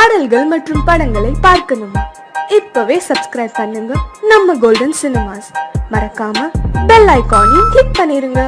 பாடல்கள் மற்றும் படங்களை பார்க்கணுமா? இப்பவே சப்ஸ்கிரைப் பண்ணுங்க நம்ம கோல்டன் சினிமாஸ். மறக்காம பெல் ஐகானையும் கிளிக் பண்ணிருங்க.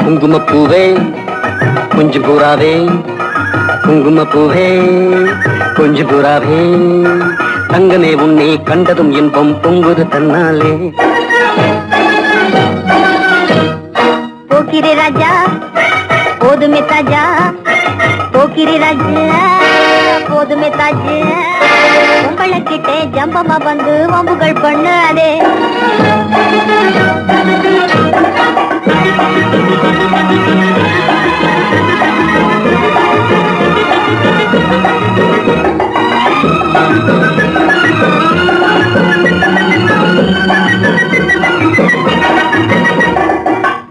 குங்குமப்பூவே கொஞ்சம் பூராவே, குங்குமப்பூவே கொஞ்சம் பூராவே, தங்கமே உன்னை கண்டதும் இன்பம் பொங்குது தன்னாலே. போக்கிரி ராஜா போதுமே தாஜா, போக்கிரி ராஜா போதுமே தாஜா, உங்களை கிட்டே ஜம்பமா வந்து வம்புகள் பண்ணாதே.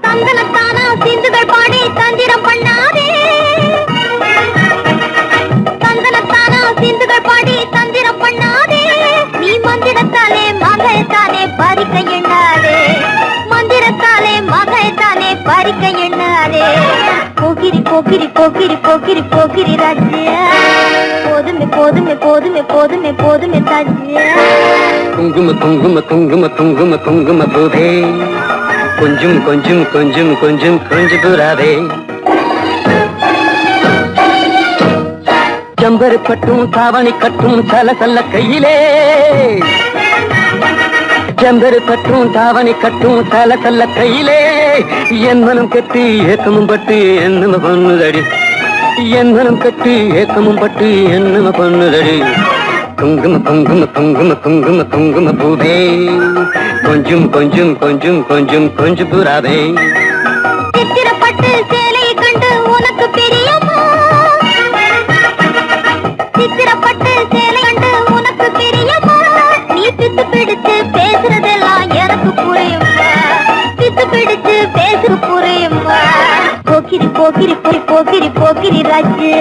தங்கனத்தானா சிந்துகள் பாடி தந்திரம் பண்ணாதே, தங்கனத்தானா சிந்துகள் பாடி தந்திரம் பண்ணாதே. நீ மந்திரத்தாலே மகைத்தானே பறிக்க எண்ணாதே, மந்திரத்தாலே மகைத்தானே பறிக்க எண்ணாதே. போக்கிரி போக்கிரி போக்கிரி போக்கிரி போக்கிரி ராஜா, போதுமே போதுமே போதுமே போதுமே போதுமே தாஜா. குங்கும குங்கும குங்கும குங்கும குங்கும பூவே கொஞ்சம் கொஞ்சம் கொஞ்சம் கொஞ்சம் கொஞ்சம் பூராவே, ஜம்பரு கட்டும் தாவணி கட்டும் சல சல்ல கையிலே, ஜம்பரு கட்டும் தாவணி கட்டும் சல சல்ல கையிலே, என் மனம் கட்டி ஏக்கமும் பட்டு என்னம பொண்ணுதடி, என் மனம் கட்டி ஏக்கமும் பட்டு என்னம பொண்ணுதடி. குங்கும குங்கும குங்கும குங்கும குங்கும பூவே கொஞ்சம் கொஞ்சம் கொஞ்சம் கொஞ்சம் கொஞ்சம் பூராவே. சித்திரப்பட்டு சேலை கண்டு உனக்கு பிரியமா, சித்திரப்பட்டு சேலை கண்டு உனக்கு பிரியமா. நீ பித்து பிடிச்சு பேசுறதெல்லாம் எனக்கு புரியுமா, பித்து பிடிச்சு பேசுற புரியுமா. போக்கிரி போக்கிரி போய் போக்கிரி போக்கிரி ராஜா,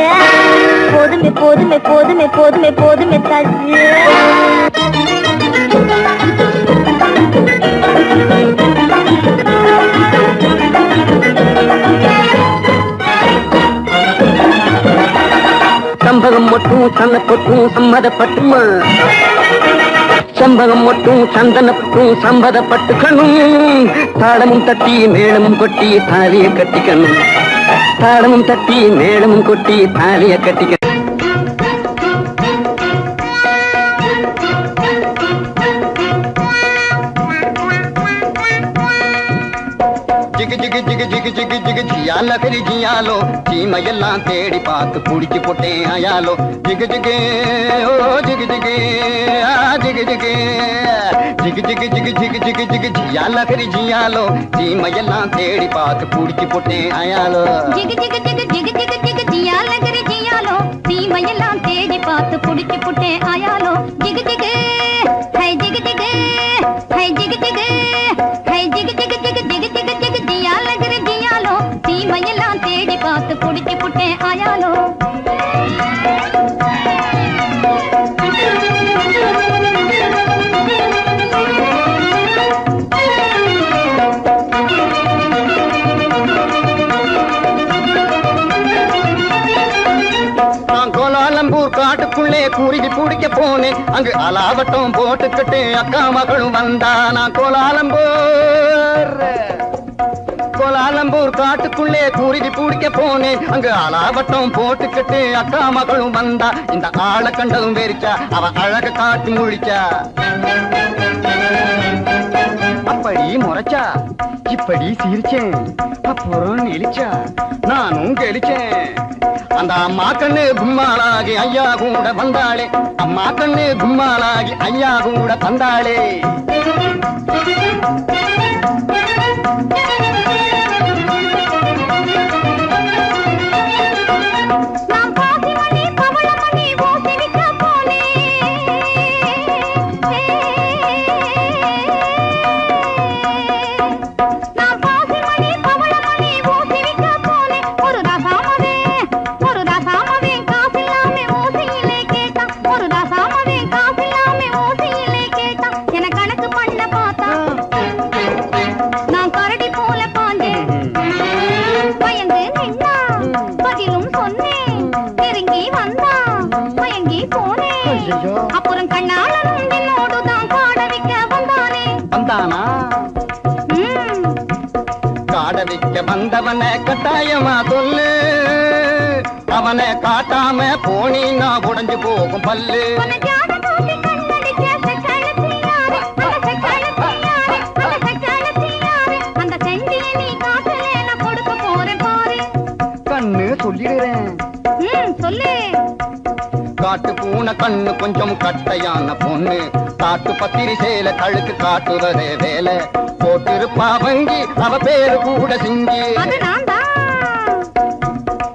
போதுமே போதுமே போதுமே போதுமே போதுமே தாஜா. சம்பகம் மட்டும் சன்னப்பட்டும் சம்மதப்பட்டுமா, சம்பகம் மட்டும் சந்தனப்பட்டும் சம்பதப்பட்டுக்கணும். தாளமும் தட்டி மேளமும் கொட்டி தாலிய கட்டிக்கணும், தாளமும் தட்டி மேளமும் கொட்டி தாலிய கட்டிக்கணும். ஜிகு ஜிகு ஜிகு ஜிகு ஜிகு ஜிகு ஜியால கரி ஜியாலோ, சீமையெல்லாம் தேடி பார்த்து புடிச்சு போட்டேன் ஆயாலோ. ஜிகு ஜிகு ஓ ஜிகு ஜிகு ஜிகு ஜிகு ஜிகு ஜிகு ஜிகு ஜிகு ஜிகு ஜிகு ஜியால கரி ஜியாலோ, சீமையெல்லாம் தேடி பார்த்து புடிச்சு போட்டேன் ஆயாலோ. ஜிகு ஜிகு ஜிகு ஜிகு ஜிகு ஜிகு ஜியால கரி ஜியாலோ, சீமையெல்லாம் தேடி பார்த்து புடிச்சு போட்டேன் ஆயாலோ. ஜிகு ஜிகு ஹை ஜிகு ஜிகு ஹை ஜிகு ஜிகு ஹை ஜிகு ஜிகு ஜிகு ஜிகு ஜிகு ஜிகு ஜியால கரி ஜியாலோ, சீமையெல்லாம் தேடி பார்த்து புடிச்சு போட்டேன் ஆயாலோ. காட்டுக்குள்ளே குருவி பிடிக்க போனேன், அங்கு அலாவட்டம் போட்டுக்கிட்டு அக்கா மகளும் வந்தா. நான் கோலாலம்பூர் காட்டுக்குள்ளே குருவி பிடிக்க போனேன், அங்கு அலாவட்டம் போட்டுக்கிட்டு அக்கா மகளும் வந்தா. இந்த ஆளை கண்டதும் வெறிச்சா, அவ அழக காட்டி முழிச்சா. அப்படி முறைச்சா இப்படி சிரிச்சேன், அப்புறம் நெளிச்சா நானும் கெளிச்சேன். அந்த அம்மா கண்ணு கும்மாளாகி ஐயா கூட வந்தாளே, அம்மா கண்ணு கும்மாளாகி ஐயா கூட வந்தாளே. ஐயோ அப்புறம் கண்ணாளனும் என்னோடுதான் காட வைக்க வந்தானே. வந்தானா? காட வைக்க வந்தவனை கட்டாயமா சொல்லு, அவனை காட்டாம போனீன்னா உடைஞ்சு போகும் பல்லு. கண்ணு சொல்லிடுறேன். சொல்லு. காட்டு பூனை கண்ணு கொஞ்சம் கட்டையான பொண்ணு, காட்டு பத்திரி சேல கழுக்கு காட்டுவதே வேலை. போட்டிருப்பா வங்கி அவ பேரு கூட சிங்கி.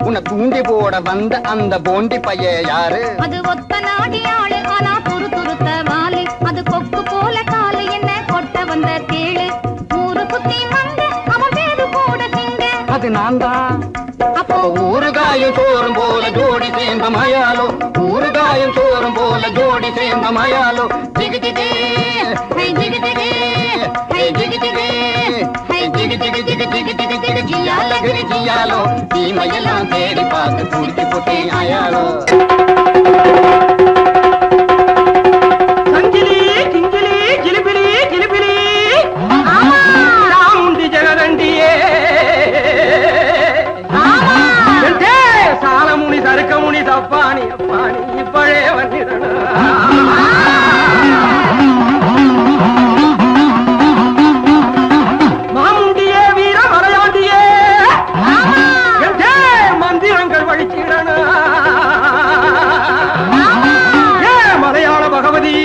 உன்னை தூண்டி போட வந்த அந்த போண்டி பைய யாரு? அது ஒத்த நாடி ஆளு, ஆனா துரு துருத்த வாலு. அது கொக்கு போல காலு, என்ன கொட்ட வந்த தேளு. ஊரு குத்தி வந்த அவன் பேரு கூட சிங்க. அது நான் தான். அப்போ ஊறுகாயும் சோறும் போல ஜோடி சேர்ந்த மயாலோ, ஊறுகாயும் சோறும் போல ஜோடி சேர்ந்த மயாலோ. ஜிகு ஜிகு ஹை ஜிகு ஜிகு ஹை ஜிகு ஜிகு ஹை ஜிகு ஜிகு ஜிகு ஜிகு ஜிகு ஜிகு ஜியால கிரி ஜியாலோ. தீமையெல்லாம் தேடி பார்த்து குடிச்சு புட்டி ஆயாலோ. சங்கிலி கிங்கிலி கிளிபிலி கிளிபிலி ராமுண்டி ஜெகதண்டியே. சாலமுனி சருக்கமுனி தப்பானி அப்பானி இப்பழே வந்திடனா. மாமுண்டியே வீர மலையாண்டியே, மந்திரங்கள் வழிச்சிடனா. ஏ மலையாள பகவதி,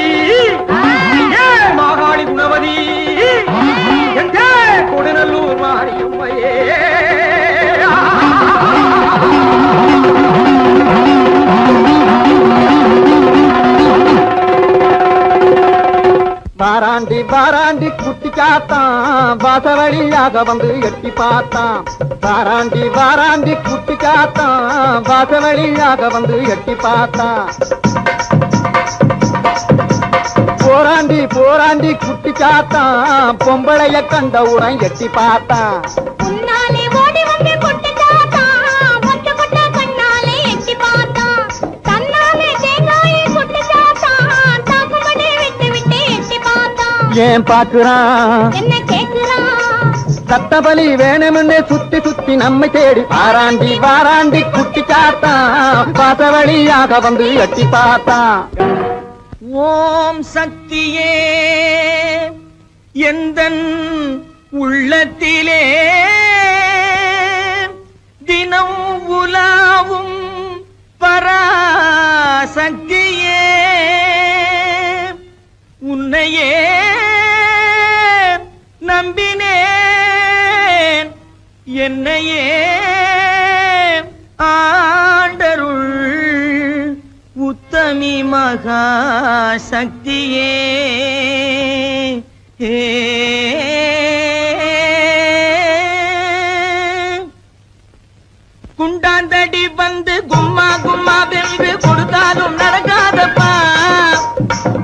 ஏ மாகாளி குணவதி, கொடுநல்லூர் மாரியம்மையே. வாராண்டி வாராண்டி குட்டி காத்தான், வாசவழியாக வந்து எட்டி பார்த்தான். வாராண்டி வாராண்டி குட்டி காத்தான், வாசவழியாக வந்து எட்டி பார்த்தான். போராண்டி போராண்டி குட்டி காத்தான், பொம்பளைய கண்டவுடன் எட்டி பார்த்தான். உன்னாலே ஓடி வந்து கொட்டு காத்தான், மொட்ட கொட்ட கண்ணாலே எட்டி பார்த்தான். தன்னாலே தேங்காயை கொட்டு காத்தான், தாக்குமடி விட்டு விட்டு எட்டி பார்த்தான். ஏன் பாக்குறான் என்ன கேக்குறான்? சத்தபலி வேணும்னு சுத்தி சுத்தி நம்மை தேடி. வாராண்டி வாராண்டி குட்டி காத்தான், வாசவழியாக வந்து எட்டி பார்த்தான். ஓம் சக்தியே எந்தன் உள்ளத்திலே தினம் உலாவும் பராசக்தியே, உன்னையே நம்பினேன் என்னையே ஆண்டருள் உத்தமி மகா சக்தியே. குண்டாந்தடி வந்து கும்மா கும்மா வென்று கொடுத்தாலும் நடக்காதப்பா.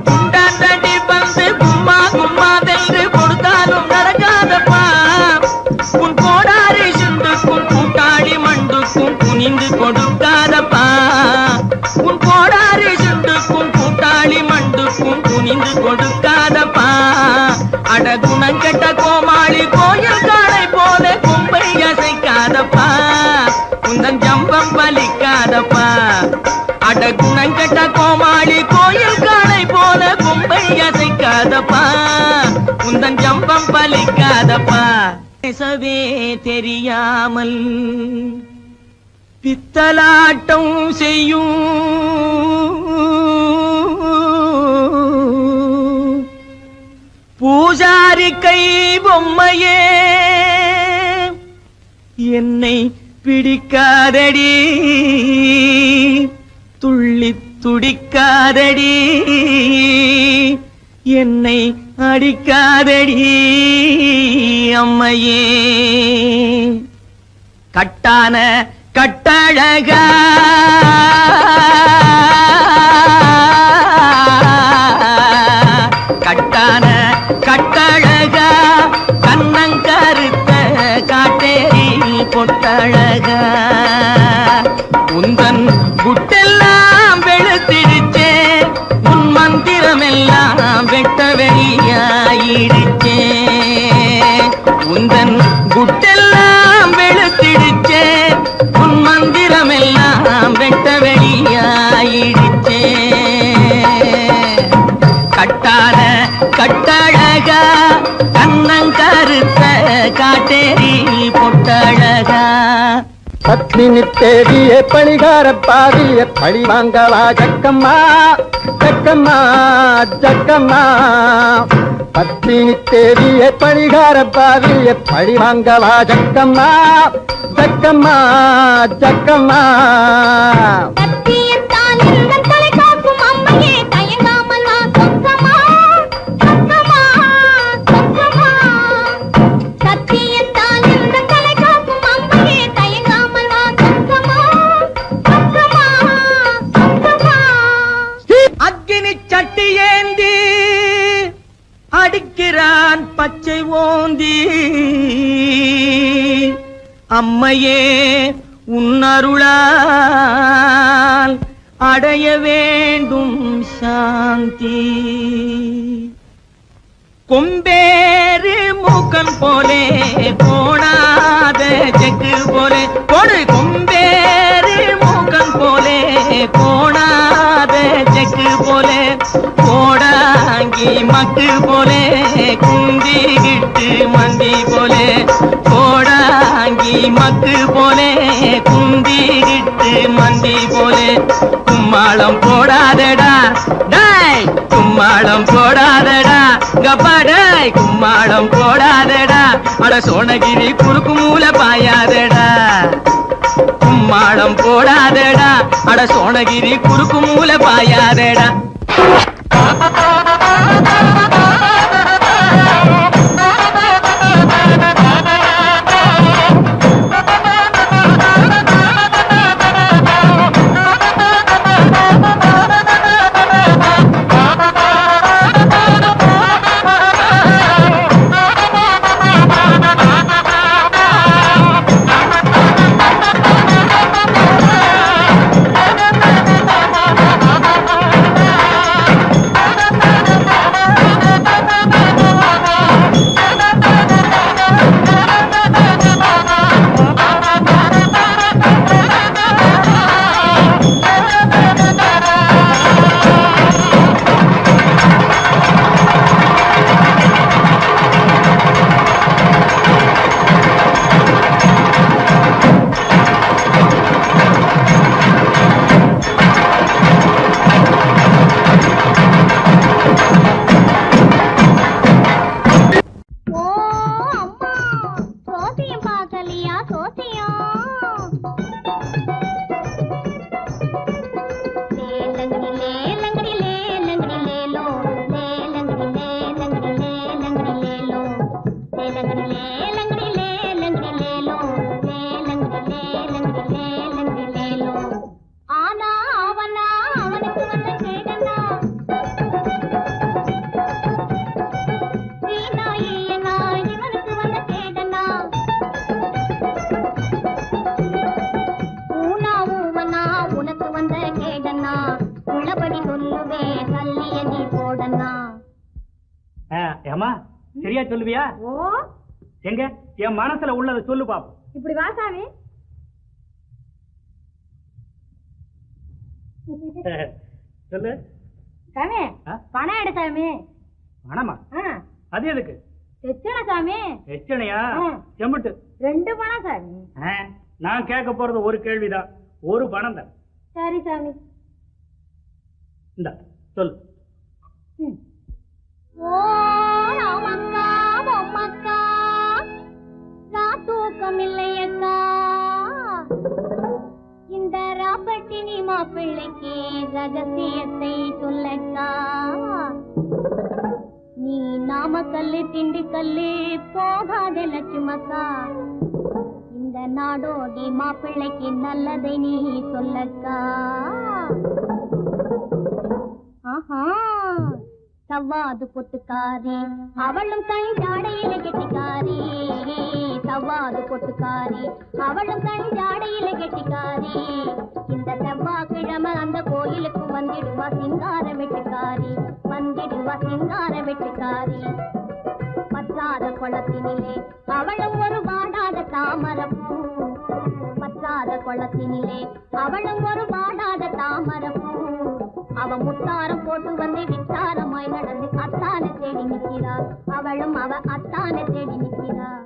குண்டாந்தடி வந்து கும்மா கும்மா வென்று கொடுத்தாலும் நடக்காதப்பா. உன் கோடாரி சிந்துக்கும் கூட்டாளி மண்டுக்கும் குனிந்து கொடுக்காதப்பா. உன் கோடாரி சிந்துக்கும் கூட்டாளி மண்டுக்கும் குனிந்து கொடுக்காதப்பா. அட குணங்கெட்ட கோமாளி கோயில் காளை போல கும்பை அசைக்காதப்பா. உந்தன் ஜம்பம் பலிக்காதப்பா. அட குணங்கெட்ட கோமாளி கோயில் காளை போல கும்பை அசைக்காதப்பா. உந்தன் ஜம்பம் பலிக்காதப்பா. பேசவே தெரியாமல் பித்தலாட்டம் செய்யும் பூஜாரி கை பொம்மையே, என்னை பிடிக்காதடி துள்ளி துடிக்காதடி, என்னை அடிக்காதடி அம்மையே. கட்டான கட்டழகா கட்டான கட்டழகா கண்ணங்கருத்த காட்டேரி பொட்டழகா. உந்தன் குட்டெல்லாம் வெளுத்திடுச்சே பத்மினி தேடிய பழிகார பாவிய பழி வாங்கவா ஜக்கம்மா ஜக்கம்மா ஜக்கம்மா பத்மினி தேடிய பழிகார பாவிய பழி வாங்கவா ஜக்கம்மா ஜக்கம்மா ஜக்கம்மா சத்தியத்தால் எங்கள் தலை காக்கும் அம்மையே தயங்காமல் வா சொக்கமா சொக்கமா சொக்கமா சத்தியத்தால் எங்கள் தலை காக்கும் அம்மையே தயங்காமல் வா சொக்கமா சொக்கமா சொக்கமா அக்கினி சட்டி ஏந்தி அடிக்கிறான் பச்சை ஓந்தி அம்மையே உன்னருளால் அடைய வேண்டும் சாந்தி கொம்பேறு மூக்கன் போலே போடாத செக்கு போலே கொடு கொம்பேறு மூக்கன் போலே போடாத செக்கு போலே போடாங்கி மக்கு போலே குந்திகிட்டு மந்தி போலே போடாங்கி மக்கு போலே குந்திகிட்டு மந்தி போலே கும்மாளம் போடாதடா டேய் கும்மாளம் போடாதடா கப்பாடாய் கும்மாளம் போடாதடா அட சோனகிரி குறுக்கு மூல பாயாதடா கும்மாளம் போடாதடா அட சோனகிரி குறுக்கு மூல பாயாதடா சரியா சொல்லுவியா? எங்க என் மனசுல உள்ளதை சொல்லு பாப்போம். இப்படி வா சாமி. சொல்லு சாமி. பணம் எடு சாமி. பணமா? அது எதுக்கு? எச்சனை சாமி. எச்சனையா? செம்புட்டு 2 பணம் சாமி. நான் கேட்க போறது ஒரு கேள்விதான். ஒரு பணம் தான். சரி சாமி. இந்த சொல்லு. ஓ ராமக்கா பொம்மக்கா நான் தூக்கமில்லையக்கா, இந்த ராப்பட்டினி மாப்பிள்ளைக்கு ரகசியத்தை சொல்லக்கா. நீ நாமக்கல்லு திண்டுக்கல்லு போகாத லட்சுமக்கா, இந்த நாடோடி மாப்பிள்ளைக்கு நல்லதை நீ சொல்லக்கா. ஆஹா சவ்வாது பொட்டுக்காரி அவளும் கஞ்சாடையில கெட்டிக்காரி, சவ்வாது பொட்டுக்காரி அவளும் கஞ்சாடையில கெட்டிக்காரி. இந்த செவ்வாய்க்கிழமை அந்த கோயிலுக்கு வந்திடுவா சிங்கார வெட்டுக்காரி, வந்திடுவா சிங்கார வெட்டுக்காரி. பற்றாத குளத்தினிலே அவளும் ஒரு வாடாத தாமரப்பூ, பற்றாத குளத்தினிலே அவளும் ஒரு வாடாத தாமரப்பூ. அவ முத்தாரம் போட்டு வந்து வித்தாரமாய் நடந்து அத்தானை தேடி நிற்கிறார், அவளும் அவ அத்தானை தேடி நிற்கிறார்.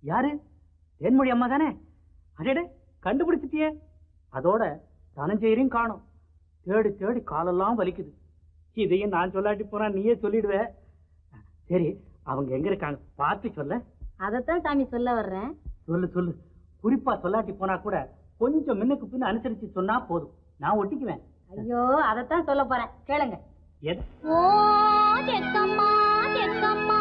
யாரு? தேன்மொழி அம்மா தானே? அடடே, கண்டுபிடிச்சிட்டியே. அதோட தனஞ்செயரையும் காணோம். தேடி தேடி காலெல்லாம் வலிக்குது. இதையும் நான் சொல்லாட்டி போனா நீயே சொல்லிடுவ. சரி, அவங்க எங்க இருக்காங்க பார்த்து சொல்ல. அதத்தான் சாமி சொல்ல வர்றேன். சொல்லு சொல்லு. குறிப்பா சொல்லாட்டி போனா கூட கொஞ்சம் முன்னுக்கு பின்ன அனுசரிச்சு சொன்னா போதும், நான் ஒட்டிக்குவேன். ஐயோ, அதத்தான் சொல்ல போறேன், கேளுங்க. எது? ஓ தெக்கம்மா தெக்கம்மா,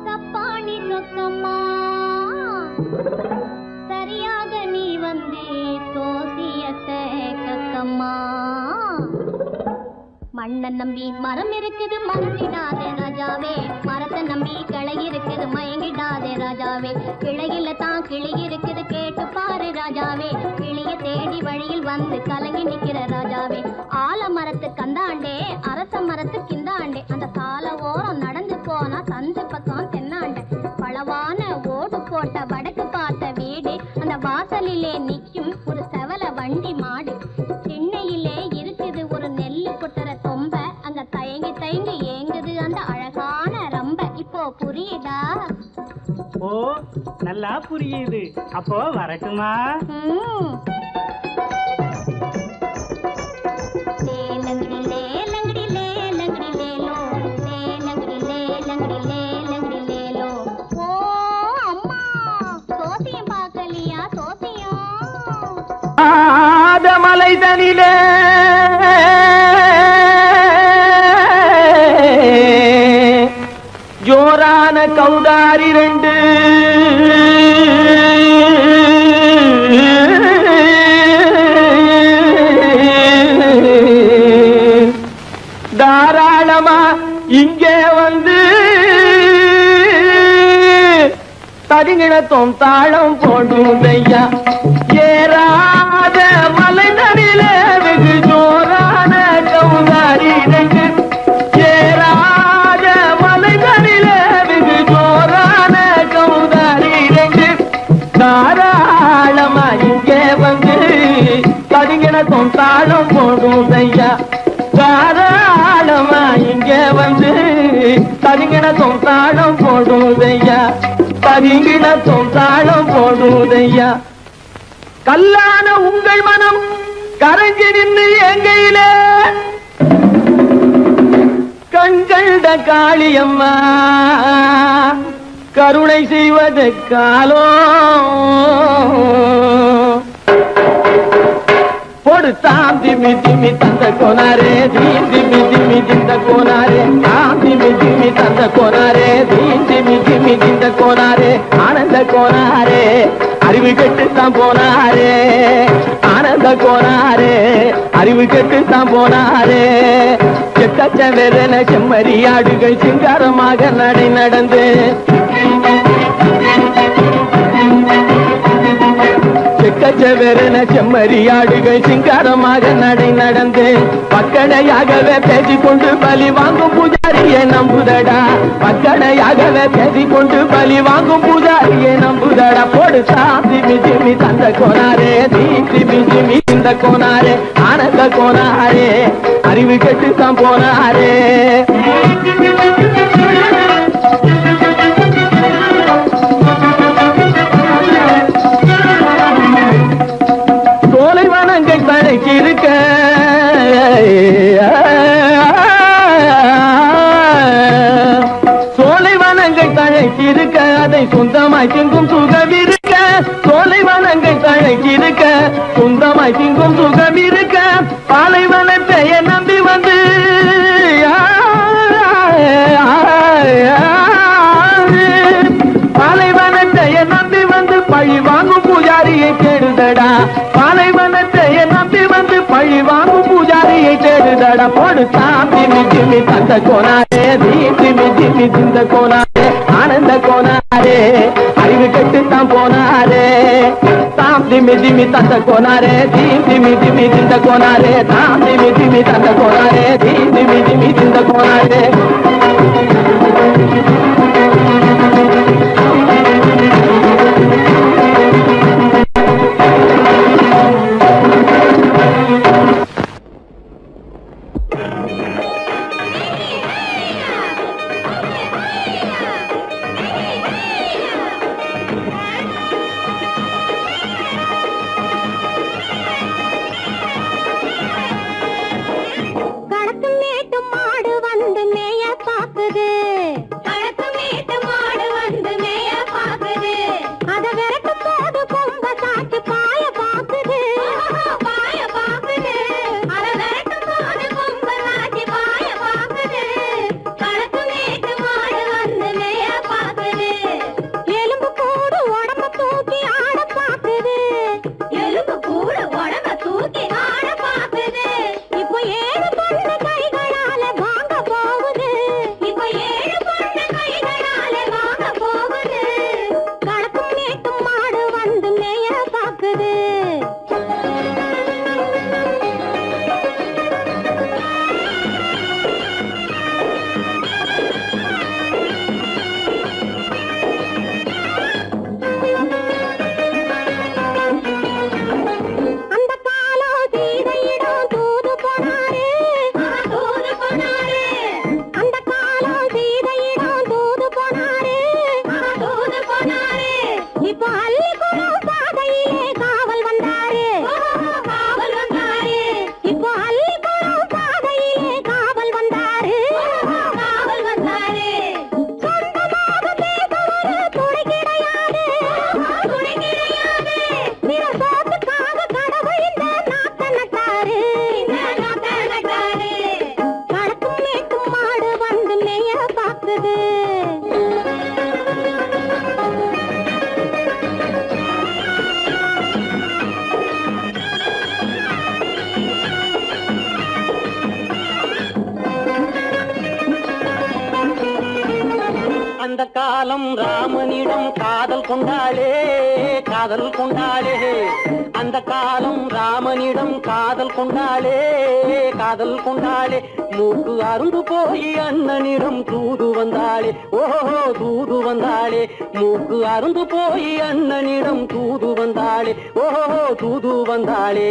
தப்பாணி சொக்கம்மா, சரியாக நீ வந்தே சோசியத்தை கக்கம்மா. மண்ணை நம்பி மரம் இருக்குது மறந்திடாதே ராஜாவே, மரத்தை நம்பி கிளை இருக்குது மயங்கிடாதே ராஜாவே. கிளையில தான் கிளி இருக்குது கேட்டு பாரு ராஜாவே, கிளிய தேடி வழியில் வந்து கலங்கி நிக்கிற ராஜாவே. ஆல மரத்து கந்தாண்டே அரச மரத்து கிந்தாண்டே, அந்த சால ஓரம் நடந்து போனா சந்து பக்கம் தென்னாண்டே. பளவான ஓடு போட்ட வடக்கு பார்த்த வீடு, அந்த வாசலிலே நிக்கும் ஒரு செவல வண்டி மாடு. சென்னையிலே இருக்குது ஒரு நெல்லு கொட்டுற தொம்ப, அங்க தயங்கி தயங்கி ஏங்குது அந்த அழகான ரம்ப. இப்போ புரியுதா? ஓ, நல்லா புரியுது. அப்போ வரட்டுமா? லேலங்கடி லேலங்கடி லேலங்கடி லேலோ, லேலங்கடி லேலங்கடி லேலங்கடி லேலோ. ஓ அம்மா, சோசியம் பார்க்கலையா சோசியம்? மலை தனிலே ஜோரான கௌதாரி ரெண்டு, தாராளமா இங்கே வந்து தரிங்கிணத்தும் தாளம் போடுதையா. ஏறாத மலை தனிலே வெகு ஜோரான கௌதாரி ரெண்டு, ஏறாத மலை தனிலே வெகு ஜோரான கௌதாரி ரெண்டு, தாராளமா இங்கே வந்து தரிங்கிணத்தும் தாளம் போடுதையா. தாராளமா இங்கே வந்து தரிங்கிணத்தும் தாளம் போடுதையா, தரிங்கிணத்தும் தாளம் போடுதையா. கல்லான உங்கள் மனம் கரைஞ்சி நின்று எங்கையிலே கண்கண்ட காளியம்மா கருணை செய்வது காலோ. பொடு தாம் திமி திமி தந்த கோனாரே, தீம் திமி திமி திந்த கோனாரே, தாம் திமி திமி தந்த கோனாரே, தீம் திமி திமி திந்த கோனாரே, ஆனந்த கோனாரே அறிவு கெட்டுத்தான் போனாரே, ஆனந்த கோனாரே அறிவு கெட்டுத்தான் போனாரே. செக்கச்ச வெறன செம்மறியாடுகள் சிங்காரமாக நடை நடந்து, செக்கச்ச வெறன செம்மறியாடுகள் சிங்காரமாக நடை நடந்து, பக்கடையாகவே பேசிக்கொண்டு பலி வாங்கும் பூஜாரியை நம்புதடா, பக்கடையாகவே பேசிக்கொண்டு பலி வாங்கும் பூஜாரியை நம்புதடா. போடு சாந்தி மிஜிமி தந்த கோனாரே, தீந்தி மிஜிமி இந்த கோனாரே, ஆனந்த கோனாரே அறிவு கெட்டுத்தான் போனாரே. சோலைவனங்கள் தழைக்கு இருக்க, சோலைவனங்கள் தழைக்கு இருக்க, அதை சொந்தமாய் திங்கும் சுகம் இருக்க, சோலைவனங்கள் தழைக்கு இருக்க, சொந்தமாய் திங்கும் சுகம் இருக்க, பாலைவனத்தை நம்பி வந்து பாலைவனத்தை நம்பி வந்து பழி வாங்கும் பூஜாரியை தேடுதடா, பாலைவனத்தை நம்பி வந்து பழி வாங்கும் பூஜாரியை தேடுதடா. போடு தாம் திமி திமி தந்த கோனாரே, தீம் திமி திமி திந்த கோனாரே, ஆனந்த கோனாரே அறிவு கெட்டுத்தான் போனாரே. தாம் திமி திமி தந்த கோனாரே, தீம் திமி திமி திந்த கோனாரே, தாம் திமி திமி தந்த கோனாரே, தீம் திமி திமி திந்த கோனாரே. பாக்குது. அந்த காலம் ராமனிடம் காதல் கொண்டாளே காதல் கொண்டாளே. அந்த காலம் ராமனிடம் காதல் கொண்டாளே காதல் கொண்டாளே. மூக்கு அருந்து போய் அண்ணனிடம் தூது வந்தாளே. ஓஹோ தூது வந்தாளே. மூக்கு அருந்து போய் அண்ணனிடம் தூது வந்தாளே. ஓஹோ தூது வந்தாளே.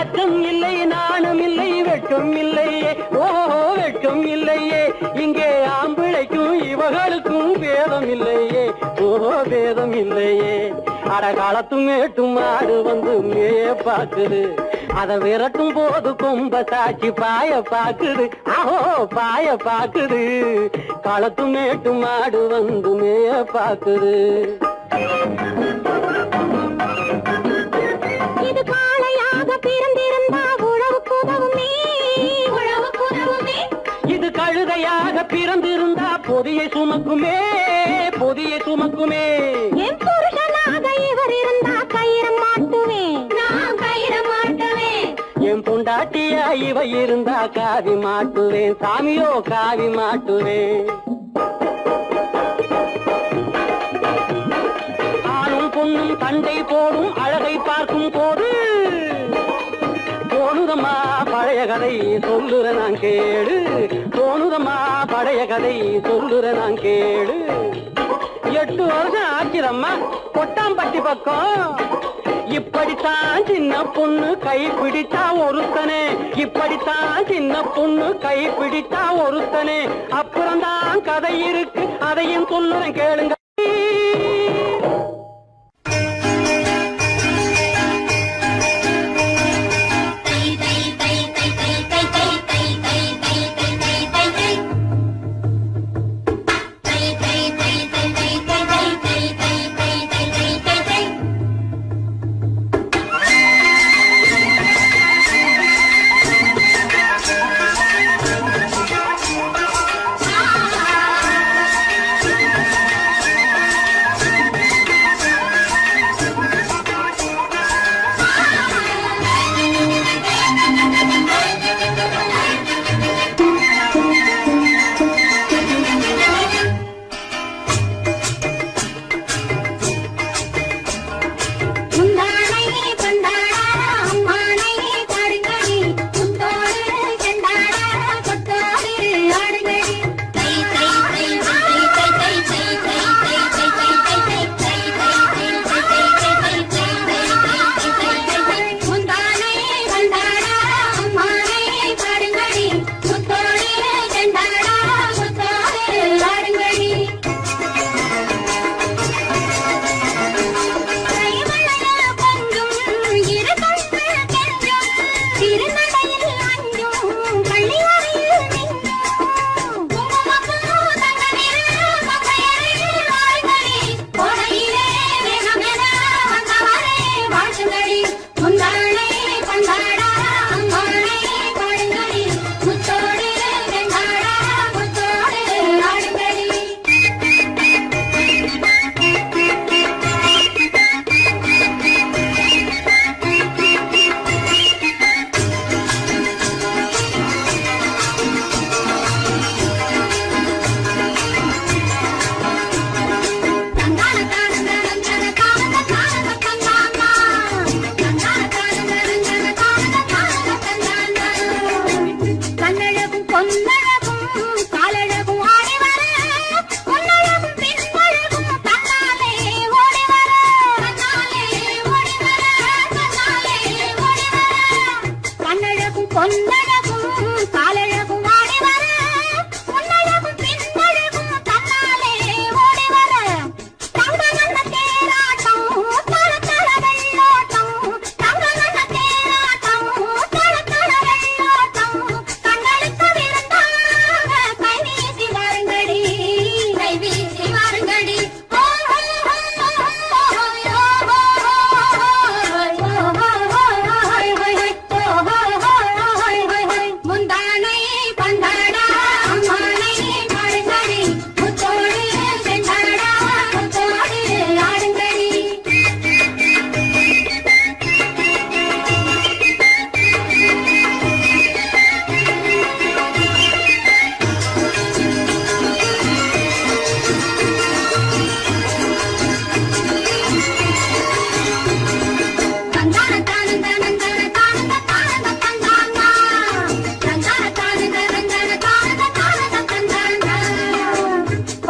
அச்சம் இல்லை நாணம் இல்லை வெட்கம் இல்லையே. ஓஹோ வெட்கம் இல்லையே. இங்கே ஆம்பிளைக்கும் இவர்களுக்கும் வேதம் இல்லையே. ஓஹோ வேதம் இல்லையே. அடகாலத்தும் மேட்டும் ஆடு வந்து மேய பாக்குது. அதை விரட்டும் போது கொம்ப சாட்சி பாய பாக்குது. ஆஹோ பாய பாக்குது. களத்தும் மேட்டும் ஆடு வந்து மேய பாக்குது. இது காளையாக பிறந்திருந்தா உழவுக்கு உதவுமே உழவுக்கு உதவுமே. இது கழுதையாக பிறந்திருந்தா பொதியை சுமக்குமே பொதியை சுமக்குமே. என் புருஷனாக இவர் இருந்தா கயிற மாட்டுவேன் நான் கயிற மாட்டுவேன். என் பொண்டாட்டியா இவ இருந்தா காவி மாட்டுவேன் சாமியோ காவி மாட்டுவேன். ஆணும் பொண்ணும் சண்டை போடும் அழகை பார்க்கும் போது தோணுதம்மா பழைய கதை சொல்லுற நான் கேடு. தோணுதம்மா பழைய கதை சொல்லுற நான் கேடு. 8 வருஷம் ஆச்சிரம்மா கொட்டாம்பட்டி பக்கம். இப்படித்தான் சின்ன பொண்ணு கை பிடித்தா ஒருத்தனே. இப்படித்தான் சின்ன பொண்ணு கை பிடித்தா ஒருத்தனே. அப்புறம்தான் கதை இருக்கு அதையும் சொல்லுறேன் கேளுங்க.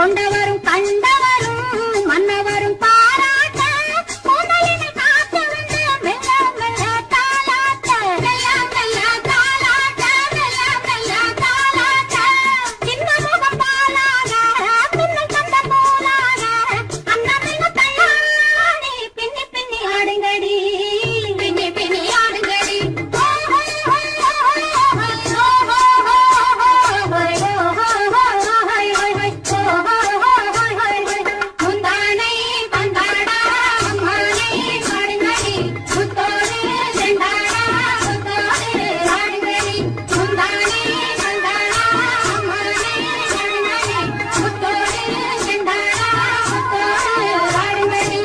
கொண்டவரும் கண்டவரும் மன்னவரும் பாராட்ட முதலினை காத்து வந்து மெல்ல மெல்ல தாலாட்ட மெல்ல மெல்ல தாலாட்ட மெல்ல மெல்ல தாலாட்ட சின்ன முகம் பாலாக பின்னை கண்ட போலாக அன்னமில்ல தள்ளாடி பின்னி பின்னி ஆடுங்கடி பின்னி பின்னி ஆடுங்கடி முந்தானை பந்தாடா அம்மானை ஆடுங்கடி முத்தோடு செண்டாடா முத்தோடு ஆடுங்கடி முந்தானை பந்தாடா அம்மானை ஆடுங்கடி முத்தோடு செண்டாடா முத்தோடு ஆடுங்கடி.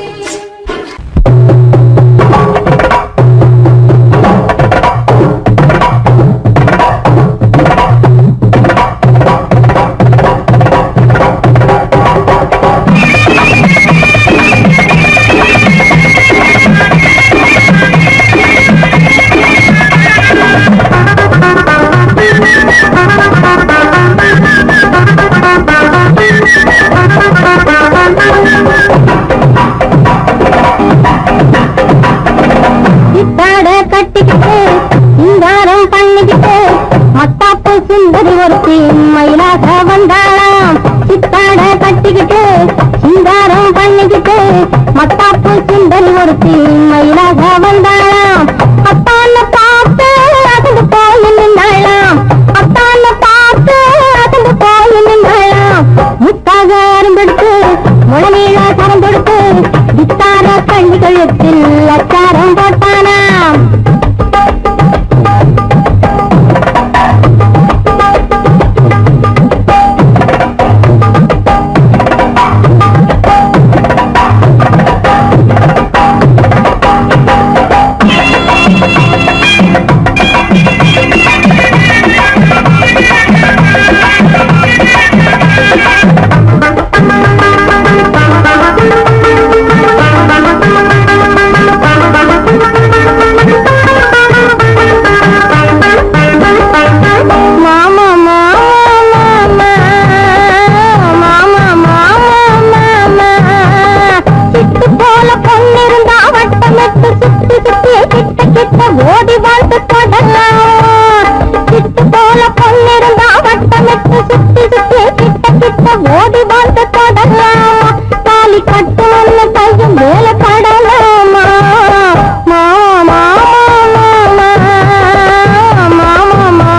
சித்தாட கட்டிக்கிட்டு சிங்காரம் பண்ணிக்கிட்டு மத்தாப்பு சுந்தரி ஒருத்தி மயிலாக வந்தாளாம் சித்தாட கட்டிக்கிட்டு சிங்காரம் பண்ணிக்கிட்டு மத்தாப்பு சுந்தரி ஒருத்தி மயிலாக வந்தாளாம் அத்தான பார்த்து அசந்து போய் நின்றாளாம் அத்தான பார்த்து அசந்து போய் நின்றாளாம் முத்தாக அரும்பெடுத்து முழநீள சரம் கொடுத்து வித்தார கண்ணி கழுத்தில் அச்சாரம் போட்டானாம் ஓடி வாழ்ந்து தொடலாம் சிட்டு போல பொன்னிருந்தா வட்டமிட்டு சுத்தி சுத்தி கிட்ட கிட்ட ஓடி வாழ்ந்து தொடலாம் தாலி கட்டுன்னு கையும் மேல கடலாமா மாமா மாமா மாமா மாமா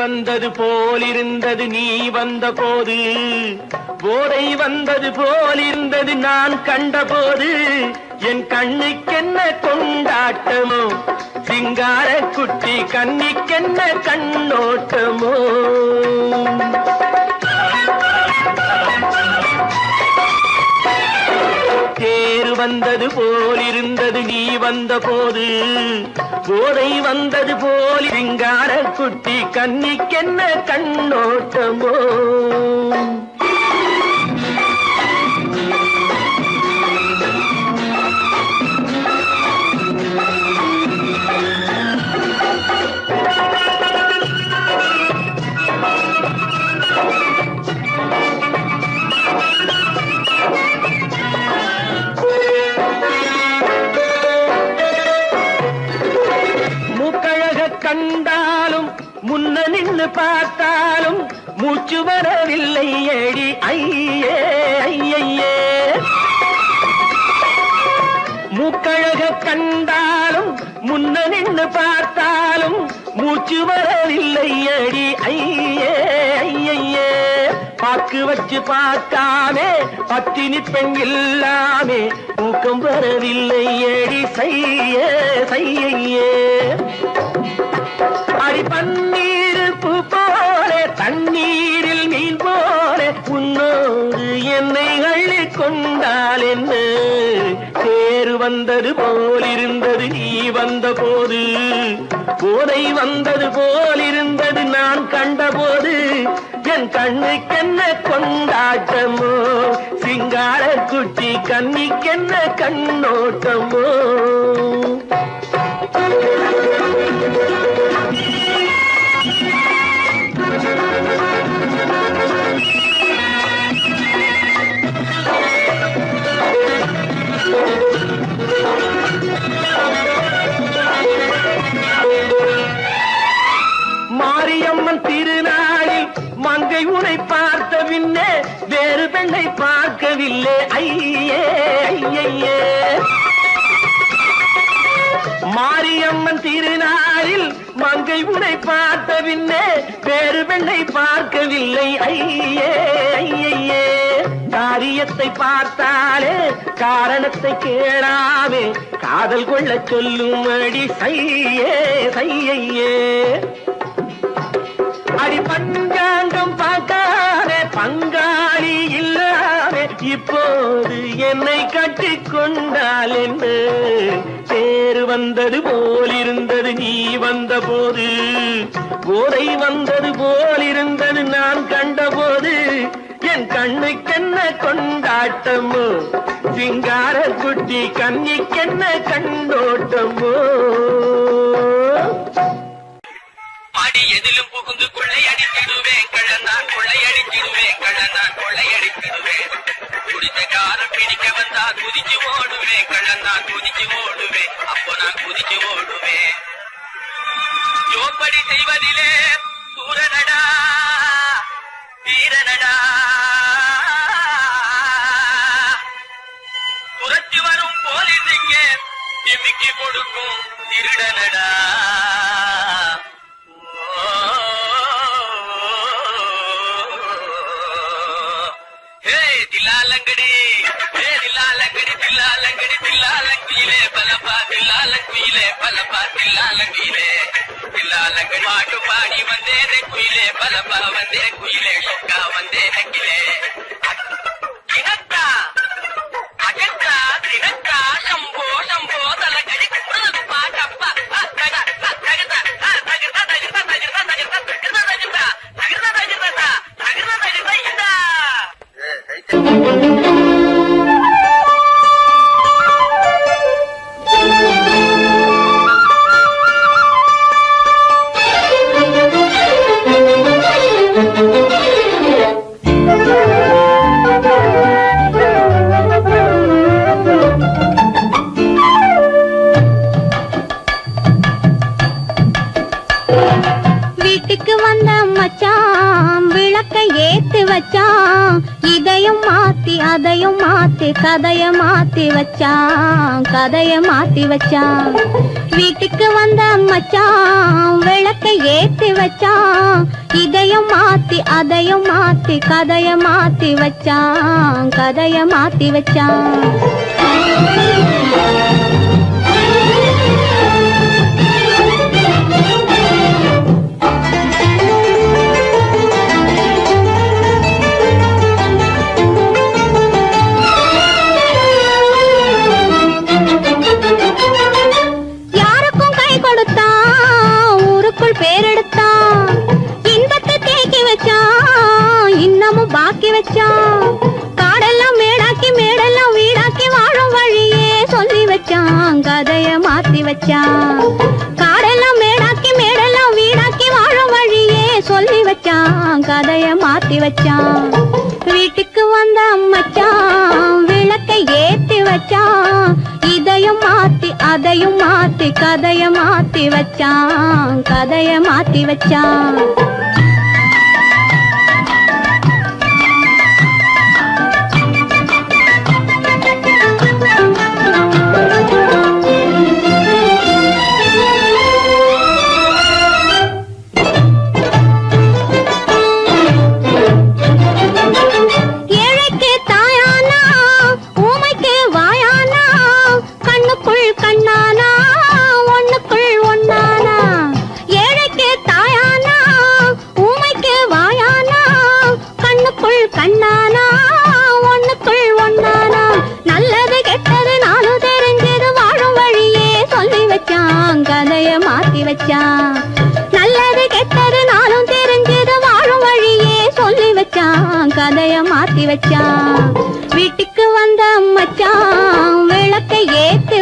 வந்தது போலிருந்தது நீ வந்த போது போதை வந்தது போலிருந்தது நான் கண்டபோது என் கண்ணுக்கென்ன கொண்டாட்டமோ சிங்கார குட்டி கண்ணிக்கென்ன கண்ணோட்டமோ தேர் வந்தது போலிருந்தது நீ வந்த போது போதை வந்தது போல் சிங்கார குட்டி கண்ணிக்கென்ன கண்ணோட்டமோ பார்த்தாலும் மூச்சு வரவில்லை ஏடி ஐயே ஐயே மூக்கழக கண்டாலும் முன்ன நின்று பார்த்தாலும் மூச்சு வரவில்லை அடி ஐயே ஐயே பாக்கு வச்சு பார்க்காமே பத்தினி பெண் இல்லாமே தூக்கம் வரவில்லை அடி செய்யே செய்யே அடி பன்னீர் பூ போல தண்ணீரில் மீன் போல உன்னோடு என்னை அள்ளி கொண்டால் என்ன தேர் வந்தது போலிருந்தது நீ வந்த போது போதை வந்தது போலிருந்தது நான் கண்டபோது என் கண்ணுக்கென்ன கொண்டாட்டமோ சிங்கார குட்டி கண்ணிக்கென்ன கண்ணோட்டமோ மாரியம்மன் திருநாளில் மங்கை உனை பார்த்த பின்னே வேறு பெண்ணை பார்க்கவில்லை ஐயே ஐயே மாரியம்மன் திருநாளில் மங்கை உனை பார்த்த பின்னே வேறு பெண்ணை பார்க்கவில்லை ஐயே ஐயே காரியத்தை பார்த்தாலே காரணத்தை கேளாமே காதல் கொள்ள சொல்லும் அடி சையே சையே அடி பஞ்சாங்கம் பார்க்காதே பங்காளி இல்லாமே இப்போது என்னை கட்டி கொண்டால் என்ன தேர் வந்தது போலிருந்தது நீ வந்த போது போதை வந்தது போலிருந்தது நான் கண்டபோது என் கண்ணுக்கென்ன கொண்டாட்டமோ சிங்கார குட்டி கண்ணிக்கென்ன கண்ணோட்டமோ அடி எதிலும் புகுந்து கொள்ளையடித்திடுவேன் கள்ளந்தான் கொள்ளையடித்திடுவேன் கள்ளந்தான் கொள்ளையடித்திடுவேன் குடித்த காரம் பிடிக்க வந்தா குதிச்சு ஓடுவேன் கள்ளந்தான் குதிச்சு ஓடுவேன் அப்போ நான் குதிச்சு ஓடுவேன் ஜோப்படி செய்வதிலே சூரனடா வீரனடா துரத்தி வரும் போலீஸுக்கு திமிக்கி கொடுக்கும் திருடனடா தில்லாலங்கடி தில்லாலங்கடி தில்லாலங்கடி தில்லாலங்கிலே பலப்பா தில்லாலங்குயிலே பலப்பா தில்லாலங்கிலே தில்லாலங்கடி பாட்டு பாடி வந்தேனே குயிலே பலப்பா வந்தே குயிலே சொக்கா வந்தே நக்கிலே தினக்கா அகக்கா தினக்கா சம்போ சம்போ தலகடி பாட்டப்பா வீட்டுக்கு வந்த மச்சான் விளக்கை ஏத்தி வச்சான் இதையும் மாத்தி அதையும் மாத்தி கதைய மாத்தி வச்சான் கதைய மாத்தி வச்சான் வீட்டுக்கு வந்த மச்சான் விளக்கை ஏத்தி வச்சான் இதையும் மாத்தி அதையும் மாத்தி கதைய மாத்தி வச்சான் கதைய மாத்தி வச்சான் பேரெடுத்தான் இன்பத்தை தேக்கி வச்சான் இன்னமும் பாக்கி வச்சான் காடெல்லாம் மேடாக்கி மேடெல்லாம் வீடாக்கி வாழும் வழியே சொல்லி வச்சான் கதைய மாத்தி வச்சான் காடெல்லாம் மேடாக்கி மேடெல்லாம் வீடாக்கி வாழும் வழியே சொல்லி வச்சான் கதைய மாத்தி வச்சான் வீட்டுக்கு வந்த மச்சான் விளக்கை ஏத்தி வச்சான் இதையும் மாத்தி அதையும் மாத்தி கதைய மாத்தி வச்சான் கதைய மாத்தி வச்சான்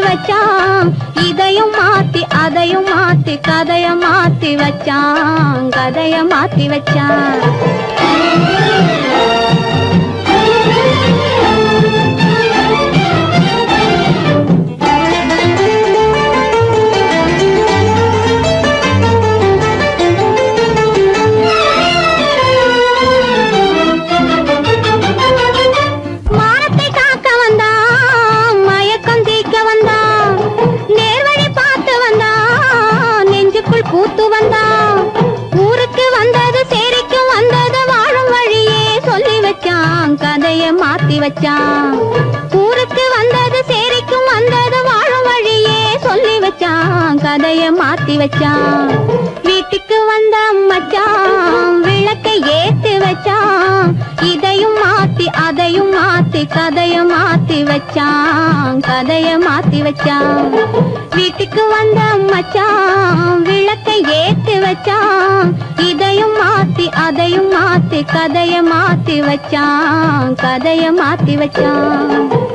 வச்சான் இதையும் மாத்தி அதையும் மாத்தி கதைய மாத்தி வச்சான் கதைய மாத்தி வச்சான் பூத்து வந்தான் ஊருக்கு வந்தது சேரிக்கும் வந்தது வாழும் வழியே சொல்லி வச்சான் கதைய மாத்தி வச்சான் ஊருக்கு வந்தது சேரிக்கும் வந்தது வாழும் வழியே சொல்லி வச்சான் கதைய மாத்தி வச்சான் வீட்டுக்கு வந்த மச்சான் விளக்கை ஏத்தி வச்சான் இதையும் மாத்தி அதையும் மாத்தி கதைய மாத்தி வச்சான் கதைய மாத்தி வச்சான் வீட்டுக்கு வந்த மச்சான் விளக்கை ஏத்தி வச்சான் இதையும் மாத்தி அதையும் மாத்தி கதைய மாத்தி வச்சான் கதைய மாத்தி வச்சான்